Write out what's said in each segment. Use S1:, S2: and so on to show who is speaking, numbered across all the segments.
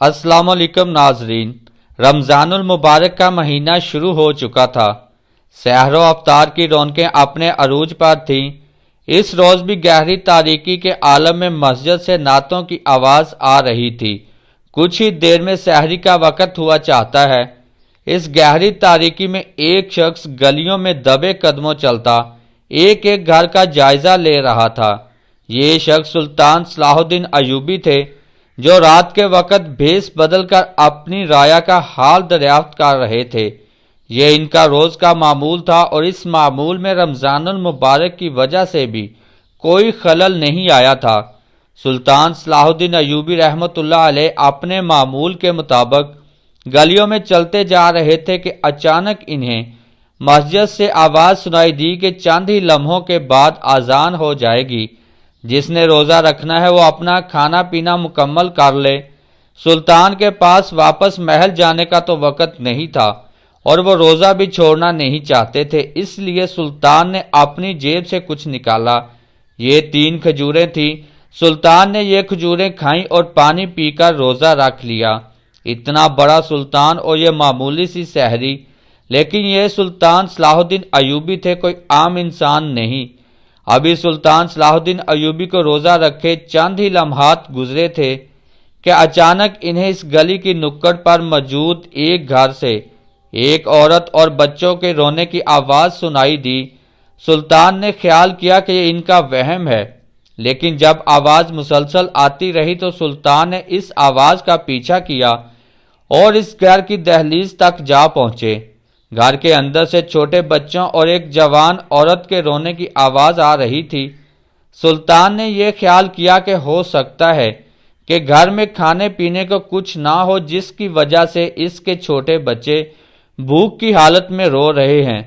S1: السلام علیکم ناظرین، رمضان المبارک کا مہینہ شروع ہو چکا تھا۔ سحر و افطار کی رونقیں اپنے عروج پر تھیں۔ اس روز بھی گہری تاریکی کے عالم میں مسجد سے نعتوں کی آواز آ رہی تھی۔ کچھ ہی دیر میں سحری کا وقت ہوا چاہتا ہے۔ اس گہری تاریکی میں ایک شخص گلیوں میں دبے قدموں چلتا ایک ایک گھر کا جائزہ لے رہا تھا۔ یہ شخص سلطان صلاح الدین ایوبی تھے، جو رات کے وقت بھیس بدل کر اپنی رعایا کا حال دریافت کر رہے تھے۔ یہ ان کا روز کا معمول تھا اور اس معمول میں رمضان المبارک کی وجہ سے بھی کوئی خلل نہیں آیا تھا۔ سلطان صلاح الدین ایوبی رحمۃ اللہ علیہ اپنے معمول کے مطابق گلیوں میں چلتے جا رہے تھے کہ اچانک انہیں مسجد سے آواز سنائی دی کہ چند ہی لمحوں کے بعد اذان ہو جائے گی۔ جس نے روزہ رکھنا ہے وہ اپنا کھانا پینا مکمل کر لے۔ سلطان کے پاس واپس محل جانے کا تو وقت نہیں تھا اور وہ روزہ بھی چھوڑنا نہیں چاہتے تھے، اس لیے سلطان نے اپنی جیب سے کچھ نکالا۔ یہ 3 کھجوریں تھیں۔ سلطان نے یہ کھجوریں کھائیں اور پانی پی کر روزہ رکھ لیا۔ اتنا بڑا سلطان اور یہ معمولی سی سحری، لیکن یہ سلطان صلاح الدین ایوبی تھے، کوئی عام انسان نہیں۔ ابھی سلطان صلاح الدین ایوبی کو روزہ رکھے چند ہی لمحات گزرے تھے کہ اچانک انہیں اس گلی کی نکڑ پر موجود ایک گھر سے ایک عورت اور بچوں کے رونے کی آواز سنائی دی۔ سلطان نے خیال کیا کہ یہ ان کا وہم ہے، لیکن جب آواز مسلسل آتی رہی تو سلطان نے اس آواز کا پیچھا کیا اور اس گھر کی دہلیز تک جا پہنچے۔ گھر کے اندر سے چھوٹے بچوں اور ایک جوان عورت کے رونے کی آواز آ رہی تھی۔ سلطان نے یہ خیال کیا کہ ہو سکتا ہے کہ گھر میں کھانے پینے کو کچھ نہ ہو، جس کی وجہ سے اس کے چھوٹے بچے بھوک کی حالت میں رو رہے ہیں۔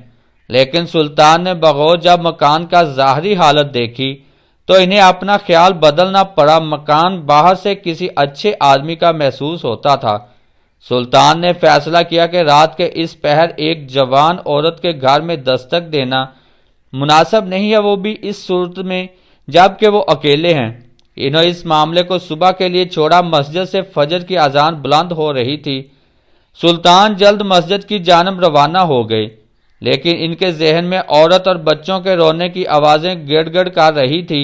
S1: لیکن سلطان نے بغور جب مکان کا ظاہری حالت دیکھی تو انہیں اپنا خیال بدلنا پڑا۔ مکان باہر سے کسی اچھے آدمی کا محسوس ہوتا تھا۔ سلطان نے فیصلہ کیا کہ رات کے اس پہر ایک جوان عورت کے گھر میں دستک دینا مناسب نہیں ہے، وہ بھی اس صورت میں جب کہ وہ اکیلے ہیں۔ انہوں اس معاملے کو صبح کے لیے چھوڑا۔ مسجد سے فجر کی اذان بلند ہو رہی تھی۔ سلطان جلد مسجد کی جانب روانہ ہو گئے، لیکن ان کے ذہن میں عورت اور بچوں کے رونے کی آوازیں گڑ گڑ کر رہی تھی۔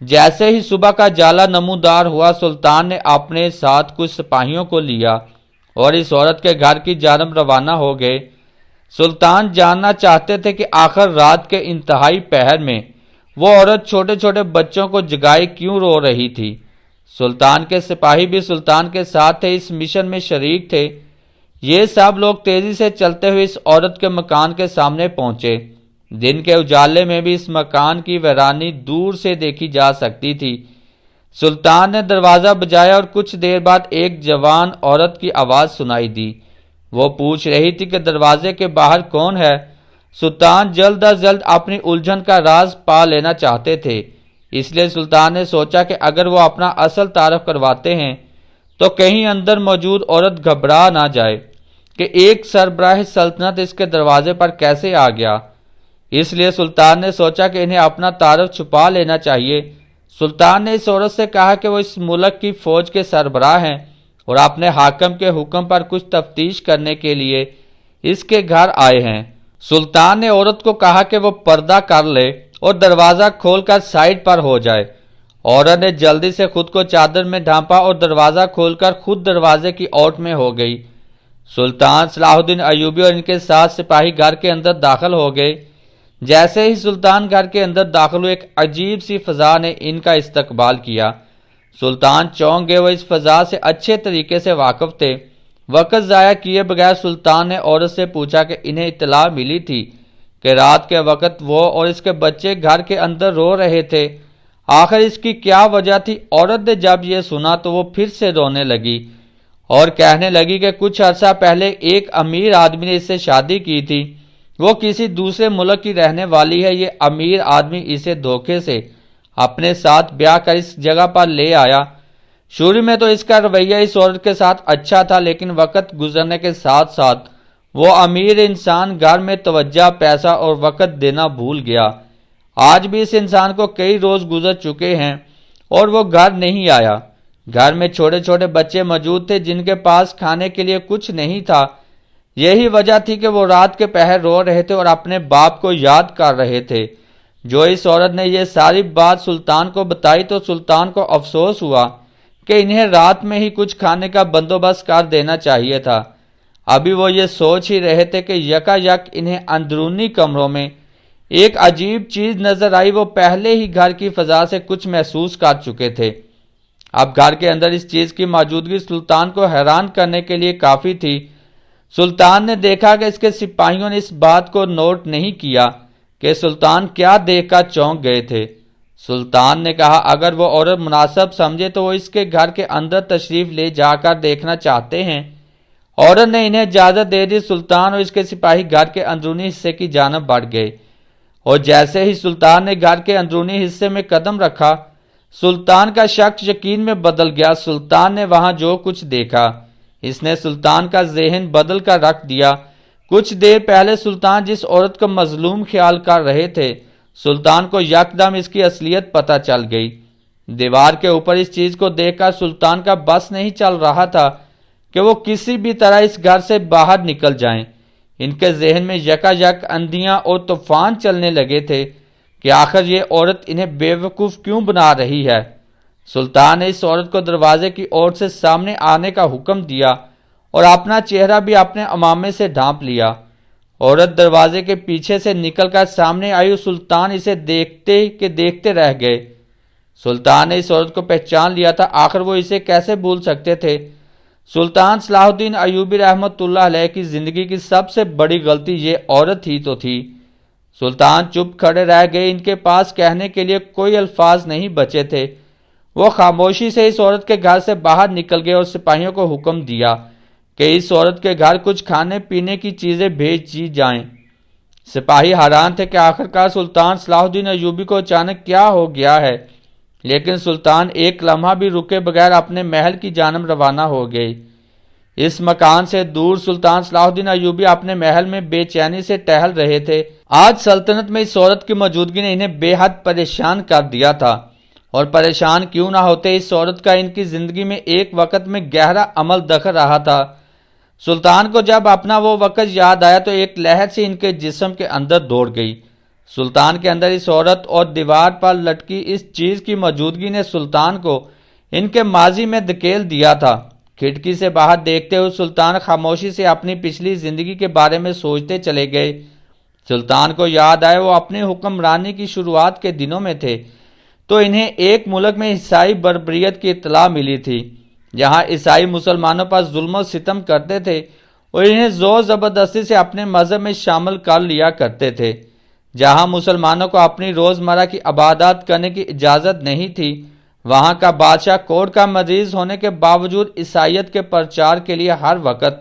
S1: جیسے ہی صبح کا جالا نمودار ہوا، سلطان نے اپنے ساتھ کچھ سپاہیوں کو لیا اور اس عورت کے گھر کی جانب روانہ ہو گئے۔ سلطان جاننا چاہتے تھے کہ آخر رات کے انتہائی پہر میں وہ عورت چھوٹے چھوٹے بچوں کو جگائے کیوں رو رہی تھی۔ سلطان کے سپاہی بھی سلطان کے ساتھ تھے، اس مشن میں شریک تھے۔ یہ سب لوگ تیزی سے چلتے ہوئے اس عورت کے مکان کے سامنے پہنچے۔ دن کے اجالے میں بھی اس مکان کی ویرانی دور سے دیکھی جا سکتی تھی۔ سلطان نے دروازہ بجایا اور کچھ دیر بعد ایک جوان عورت کی آواز سنائی دی۔ وہ پوچھ رہی تھی کہ دروازے کے باہر کون ہے۔ سلطان جلد از جلد اپنی الجھن کا راز پا لینا چاہتے تھے، اس لیے سلطان نے سوچا کہ اگر وہ اپنا اصل تعارف کرواتے ہیں تو کہیں اندر موجود عورت گھبرا نہ جائے کہ ایک سربراہ سلطنت اس کے دروازے پر کیسے آ گیا۔ اس لیے سلطان نے سوچا کہ انہیں اپنا تعارف چھپا لینا چاہیے۔ سلطان نے اس عورت سے کہا کہ وہ اس ملک کی فوج کے سربراہ ہیں اور اپنے حاکم کے حکم پر کچھ تفتیش کرنے کے لیے اس کے گھر آئے ہیں۔ سلطان نے عورت کو کہا کہ وہ پردہ کر لے اور دروازہ کھول کر سائیڈ پر ہو جائے۔ عورت نے جلدی سے خود کو چادر میں ڈھانپا اور دروازہ کھول کر خود دروازے کی اوٹ میں ہو گئی۔ سلطان صلاح الدین ایوبی اور ان کے ساتھ سپاہی گھر کے اندر داخل ہو گئے۔ جیسے ہی سلطان گھر کے اندر داخل ہوئے، ایک عجیب سی فضا نے ان کا استقبال کیا۔ سلطان چونک گئے، وہ اس فضا سے اچھے طریقے سے واقف تھے۔ وقت ضائع کیے بغیر سلطان نے عورت سے پوچھا کہ انہیں اطلاع ملی تھی کہ رات کے وقت وہ اور اس کے بچے گھر کے اندر رو رہے تھے، آخر اس کی کیا وجہ تھی؟ عورت نے جب یہ سنا تو وہ پھر سے رونے لگی اور کہنے لگی کہ کچھ عرصہ پہلے ایک امیر آدمی نے اس سے شادی کی تھی۔ وہ کسی دوسرے ملک کی رہنے والی ہے۔ یہ امیر آدمی اسے دھوکے سے اپنے ساتھ بیاہ کر اس جگہ پر لے آیا۔ شروع میں تو اس کا رویہ اس عورت کے ساتھ اچھا تھا، لیکن وقت گزرنے کے ساتھ ساتھ وہ امیر انسان گھر میں توجہ، پیسہ اور وقت دینا بھول گیا۔ آج بھی اس انسان کو کئی روز گزر چکے ہیں اور وہ گھر نہیں آیا۔ گھر میں چھوٹے چھوٹے بچے موجود تھے جن کے پاس کھانے کے لیے کچھ نہیں تھا۔ یہی وجہ تھی کہ وہ رات کے پہر رو رہے تھے اور اپنے باپ کو یاد کر رہے تھے۔ جو اس عورت نے یہ ساری بات سلطان کو بتائی تو سلطان کو افسوس ہوا کہ انہیں رات میں ہی کچھ کھانے کا بندوبست کر دینا چاہیے تھا۔ ابھی وہ یہ سوچ ہی رہے تھے کہ یکا یک انہیں اندرونی کمروں میں ایک عجیب چیز نظر آئی۔ وہ پہلے ہی گھر کی فضا سے کچھ محسوس کر چکے تھے۔ اب گھر کے اندر اس چیز کی موجودگی سلطان کو حیران کرنے کے لیے کافی تھی۔ سلطان نے دیکھا کہ اس کے سپاہیوں نے اس بات کو نوٹ نہیں کیا کہ سلطان کیا دیکھ کر چونک گئے تھے۔ سلطان نے کہا اگر وہ عورت مناسب سمجھے تو وہ اس کے گھر کے اندر تشریف لے جا کر دیکھنا چاہتے ہیں۔ عورت نے انہیں اجازت دے دی۔ سلطان اور اس کے سپاہی گھر کے اندرونی حصے کی جانب بڑھ گئے اور جیسے ہی سلطان نے گھر کے اندرونی حصے میں قدم رکھا سلطان کا شک یقین میں بدل گیا۔ سلطان نے وہاں جو کچھ دیکھا اس نے سلطان کا ذہن بدل کر رکھ دیا۔ کچھ دیر پہلے سلطان جس عورت کو مظلوم خیال کر رہے تھے سلطان کو یکدم اس کی اصلیت پتہ چل گئی۔ دیوار کے اوپر اس چیز کو دیکھ کر سلطان کا بس نہیں چل رہا تھا کہ وہ کسی بھی طرح اس گھر سے باہر نکل جائیں۔ ان کے ذہن میں یکا یک اندھیاں اور طوفان چلنے لگے تھے کہ آخر یہ عورت انہیں بے وقوف کیوں بنا رہی ہے۔ سلطان نے اس عورت کو دروازے کی اور سے سامنے آنے کا حکم دیا اور اپنا چہرہ بھی اپنے عمامے سے ڈھانپ لیا۔ عورت دروازے کے پیچھے سے نکل کر سامنے آئی اور سلطان اسے دیکھتے کہ دیکھتے رہ گئے۔ سلطان نے اس عورت کو پہچان لیا تھا، آخر وہ اسے کیسے بھول سکتے تھے۔ سلطان صلاح الدین ایوبی رحمۃ اللہ علیہ کی زندگی کی سب سے بڑی غلطی یہ عورت ہی تو تھی۔ سلطان چپ کھڑے رہ گئے، ان کے پاس کہنے کے لیے کوئی الفاظ نہیں بچے تھے۔ وہ خاموشی سے اس عورت کے گھر سے باہر نکل گئے اور سپاہیوں کو حکم دیا کہ اس عورت کے گھر کچھ کھانے پینے کی چیزیں بھیجی جائیں۔ سپاہی حیران تھے کہ آخرکار سلطان صلاح الدین ایوبی کو اچانک کیا ہو گیا ہے، لیکن سلطان ایک لمحہ بھی رکے بغیر اپنے محل کی جانب روانہ ہو گئے۔ اس مکان سے دور سلطان صلاح الدین ایوبی اپنے محل میں بے چینی سے ٹہل رہے تھے۔ آج سلطنت میں اس عورت کی موجودگی نے انہیں بے حد پریشان کر دیا تھا، اور پریشان کیوں نہ ہوتے، اس عورت کا ان کی زندگی میں ایک وقت میں گہرا عمل دخل رہا تھا۔ سلطان کو جب اپنا وہ وقت یاد آیا تو ایک لہر سے ان کے جسم کے اندر دوڑ گئی۔ سلطان کے اندر اس عورت اور دیوار پر لٹکی اس چیز کی موجودگی نے سلطان کو ان کے ماضی میں دھکیل دیا تھا۔ کھڑکی سے باہر دیکھتے ہوئے سلطان خاموشی سے اپنی پچھلی زندگی کے بارے میں سوچتے چلے گئے۔ سلطان کو یاد آئے وہ اپنی حکمرانی کی شروعات کے دنوں میں تھے تو انہیں ایک ملک میں عیسائی بربریت کی اطلاع ملی تھی، جہاں عیسائی مسلمانوں پر ظلم و ستم کرتے تھے اور انہیں زور زبردستی سے اپنے مذہب میں شامل کر لیا کرتے تھے۔ جہاں مسلمانوں کو اپنی روزمرہ کی عبادات کرنے کی اجازت نہیں تھی، وہاں کا بادشاہ کوڑ کا مریض ہونے کے باوجود عیسائیت کے پرچار کے لیے ہر وقت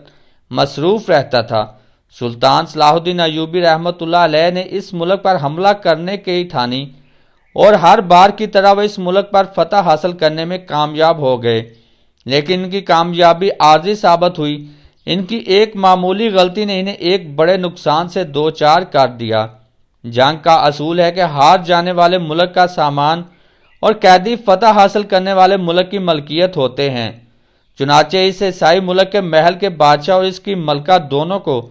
S1: مصروف رہتا تھا۔ سلطان صلاح الدین ایوبی رحمۃ اللہ علیہ نے اس ملک پر حملہ کرنے کی ٹھانی اور ہر بار کی طرح وہ اس ملک پر فتح حاصل کرنے میں کامیاب ہو گئے، لیکن ان کی کامیابی عارضی ثابت ہوئی۔ ان کی ایک معمولی غلطی نے انہیں ایک بڑے نقصان سے دوچار کر دیا۔ جنگ کا اصول ہے کہ ہار جانے والے ملک کا سامان اور قیدی فتح حاصل کرنے والے ملک کی ملکیت ہوتے ہیں۔ چنانچہ اس عیسائی ملک کے محل کے بادشاہ اور اس کی ملکہ دونوں کو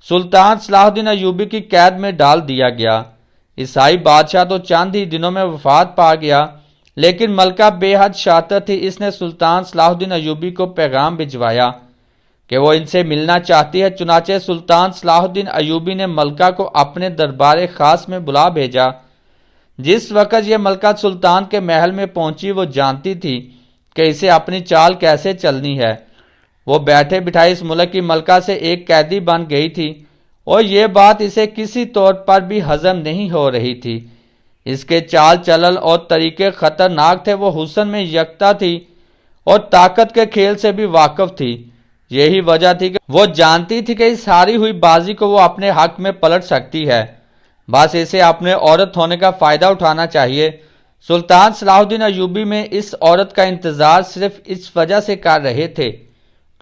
S1: سلطان صلاح الدین ایوبی کی قید میں ڈال دیا گیا۔ عیسائی بادشاہ تو چند ہی دنوں میں وفات پا گیا، لیکن ملکہ بے حد شاطر تھی۔ اس نے سلطان صلاح الدین ایوبی کو پیغام بھجوایا کہ وہ ان سے ملنا چاہتی ہے۔ چنانچہ سلطان صلاح الدین ایوبی نے ملکہ کو اپنے دربار خاص میں بلا بھیجا۔ جس وقت یہ ملکہ سلطان کے محل میں پہنچی وہ جانتی تھی کہ اسے اپنی چال کیسے چلنی ہے۔ وہ بیٹھے بٹھائے اس ملک کی ملکہ سے ایک قیدی بن گئی تھی اور یہ بات اسے کسی طور پر بھی ہضم نہیں ہو رہی تھی۔ اس کے چال چلن اور طریقے خطرناک تھے۔ وہ حسن میں یکتا تھی اور طاقت کے کھیل سے بھی واقف تھی۔ یہی وجہ تھی کہ وہ جانتی تھی کہ اس ہاری ہوئی بازی کو وہ اپنے حق میں پلٹ سکتی ہے، بس اسے اپنے عورت ہونے کا فائدہ اٹھانا چاہیے۔ سلطان صلاح الدین ایوبی میں اس عورت کا انتظار صرف اس وجہ سے کر رہے تھے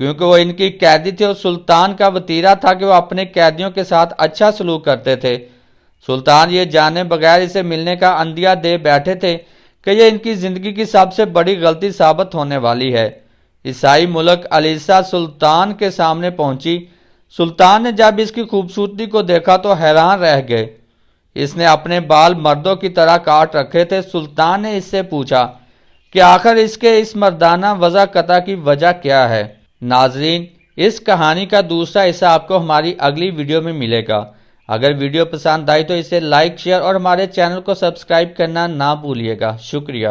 S1: کیونکہ وہ ان کی قیدی تھی اور سلطان کا وتیرہ تھا کہ وہ اپنے قیدیوں کے ساتھ اچھا سلوک کرتے تھے۔ سلطان یہ جانے بغیر اسے ملنے کا عندیہ دے بیٹھے تھے کہ یہ ان کی زندگی کی سب سے بڑی غلطی ثابت ہونے والی ہے۔ عیسائی ملک علیسا سلطان کے سامنے پہنچی۔ سلطان نے جب اس کی خوبصورتی کو دیکھا تو حیران رہ گئے۔ اس نے اپنے بال مردوں کی طرح کاٹ رکھے تھے۔ سلطان نے اس سے پوچھا کہ آخر اس کے اس مردانہ وضاقطع کی وجہ کیا ہے۔ ناظرین، اس کہانی کا دوسرا حصہ آپ کو ہماری اگلی ویڈیو میں ملے گا۔ اگر ویڈیو پسند آئی تو اسے لائک، شیئر اور ہمارے چینل کو سبسکرائب کرنا نہ بھولیے گا۔ شکریہ۔